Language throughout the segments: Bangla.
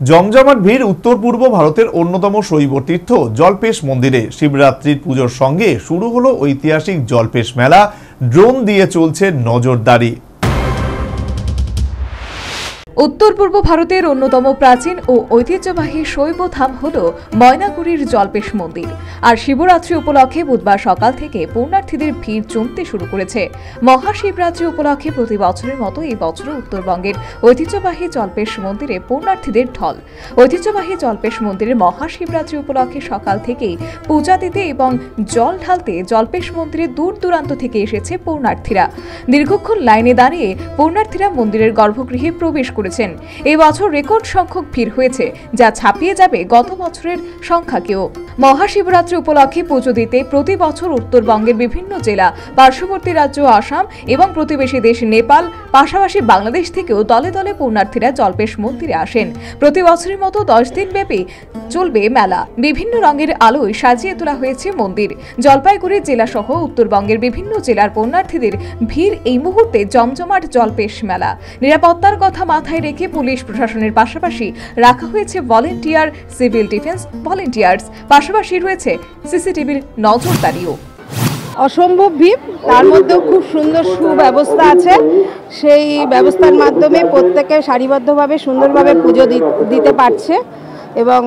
জমজমাট ভিড় উত্তর পূর্ব ভারতের অন্যতম শৈব তীর্থ জল্পেশ মন্দিরে। শিবরাত্রির পুজোর সঙ্গে শুরু হলো ঐতিহাসিক জল্পেশ মেলা। ড্রোন দিয়ে চলছে নজরদারি। উত্তর পূর্ব ভারতের অন্যতম প্রাচীন ও ঐতিহ্যবাহী শৈব ধাম হল ময়নাগুড়ির জল্পেশ মন্দির। আর শিবরাত্রি উপলক্ষে বুধবার সকাল থেকে পুণ্যার্থীদের ভিড় জমতে শুরু করেছে। মহাশিবরাত্রি উপলক্ষে প্রতি বছরের মতো এই বছরও উত্তরবঙ্গের ঐতিহ্যবাহী জল্পেশ মন্দিরে পুণ্যার্থীদের ঢল। ঐতিহ্যবাহী জল্পেশ মন্দিরে মহাশিবরাত্রি উপলক্ষে সকাল থেকেই পূজা দিতে এবং জল ঢালতে জল্পেশ মন্দিরে দূর দূরান্ত থেকে এসেছে পুণ্যার্থীরা। দীর্ঘক্ষণ লাইনে দাঁড়িয়ে পুণ্যার্থীরা মন্দিরের গর্ভগৃহে প্রবেশ করেছেন। এই বছর রেকর্ড সংখ্যক ভিড় হয়েছে, যা ছাপিয়ে যাবে গত বছরের সংখ্যাকেও। মহাশিবরাত্রি উপলক্ষে পুজো দিতে প্রতি বছর উত্তরবঙ্গের বিভিন্ন জেলা, পার্শ্ববর্তী রাজ্য আসাম এবং প্রতিবেশী দেশ নেপাল, পাশাপাশি বাংলাদেশ থেকেও দলে দলে পুণ্যার্থীরা জল্পেশ মন্দিরে আসেন। প্রতি বছরের মতো 10 দিন ব্যাপী চলবে মেলা। বিভিন্ন রঙের আলোয় সাজিয়ে তোলা হয়েছে মন্দির। জলপাইগুড়ি জেলা সহ উত্তরবঙ্গের বিভিন্ন জেলার পুণ্যার্থীদের ভিড় এই মুহূর্তে জমজমাট জল্পেশ মেলা। নিরাপত্তার কথা মাথায় রেখে পুলিশ প্রশাসনের পাশাপাশি রাখা হয়েছে ভলেন্টিয়ার, সিভিল ডিফেন্স ভলেন্টিয়ার্স, পাশাপাশি রয়েছে সিসিটিভির নজরদারিও। অসম্ভব ভিড়, তার মধ্যেও খুব সুন্দর সুব্যবস্থা আছে। সেই ব্যবস্থার মাধ্যমে প্রত্যেকে সারিবদ্ধভাবে সুন্দরভাবে পুজো দিতে পারছে এবং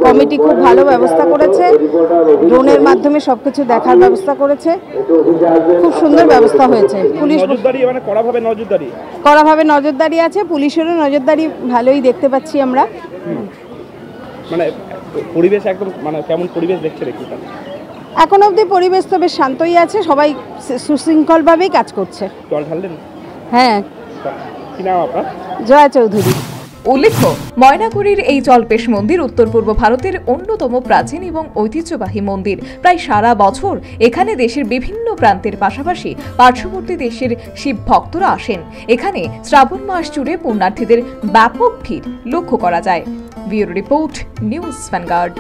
কমিটি খুব ভালো ব্যবস্থা করেছে। ড্রোনের মাধ্যমে সবকিছু দেখার ব্যবস্থা করেছে। খুব সুন্দর ব্যবস্থা হয়েছে। পুলিশ কড়াভাবে নজরদারি আছে, পুলিশেরও নজরদারি ভালোই দেখতে পাচ্ছি আমরা। মানে পরিবেশ একদম কেমন পরিবেশ দেখছে দেখি? এখন অবধি পরিবেশ তো বেশ শান্তই আছে, সবাই সুশৃঙ্খলভাবেই কাজ করছে। জল ঢাললেন? হ্যাঁ। কি নাম আপনার? জয়া চৌধুরী। উল্লেখ্য, ময়নাগুড়ির এই জল্পেশ মন্দির উত্তর পূর্ব ভারতের অন্যতম প্রাচীন এবং ঐতিহ্যবাহী মন্দির। প্রায় সারা বছর এখানে দেশের বিভিন্ন প্রান্তের পাশাপাশি পার্শ্ববর্তী দেশের শিব ভক্তরা আসেন। এখানে শ্রাবণ মাস জুড়ে পুণ্যার্থীদের ব্যাপক ভিড় লক্ষ্য করা যায়। Bureau report, news vanguard.